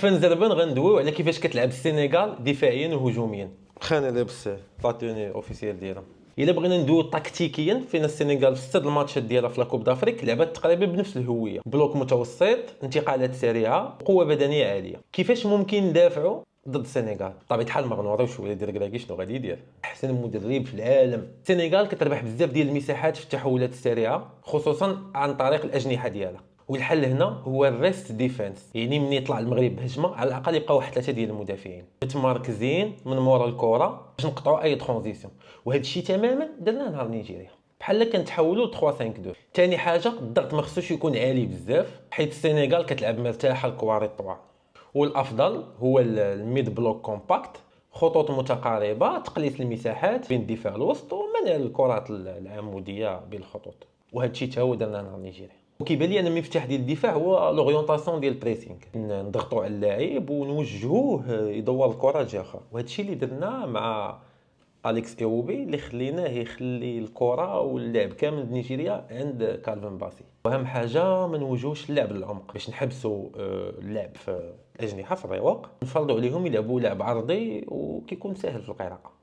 في نزربن غندويو على كيفاش كتلعب السنغال دفاعيا وهجوميا. خان لابس لا توني اوفيسيال ديالها. الا بغينا ندويو تكتيكيا، فين السنغال في 6 الماتشات ديالها في لاكوب دافريك لعبات تقريبا بنفس الهويه، بلوك متوسط، انتقالات سريعه، قوه بدنيه عاليه. كيفاش ممكن ندافعوا ضد السنغال؟ بطبيعه الحال ما غنوريوش وليد الكراكي شنو غادي يدير. احسن مدرب في العالم. السنغال كتربح بزاف ديال المساحات في التحولات السريعه، خصوصا عن طريق الاجنحه ديالها. والحل هنا هو الريست ديفنس، يعني ملي يطلع المغرب بهجمه على الاقل يبقاو واحد 3 ديال المدافعين متمركزين من مورا الكره باش نقطعوا اي ترانزيسيون. وهذا الشيء تماما درناه نهار نيجيريا، بحال كنتحولوا ل 3 5 2. ثاني حاجه الضغط ما خصوش يكون عالي بزاف، حيت السنغال كتلعب مرتاحه الكواري الطوال. والافضل هو الميد بلوك كومباكت، خطوط متقاربه، تقليص المساحات بين الدفاع الوسط ومنع الكرات العموديه بين الخطوط. وهذا الشيء تا هو درناه نهار نيجيريا. وكيبان لي ان المفتاح ديال الدفاع هو لورينتاسيون ديال البريسينغ، نضغطوا على اللاعب ونوجهوه يدور الكره لجهه اخرى. وهذا الشيء اللي درناه مع اليكس ايوبي، اللي خليناه يخلي الكره واللعب كامل نيجيريا عند كالفين باسي. واهم حاجه ما نوجهوش اللعب للعمق باش نحبسوا اللعب في الاجنحه في الرواق، نفرضوا عليهم يلعبوا لعب عرضي وكيكون سهل في القراءه.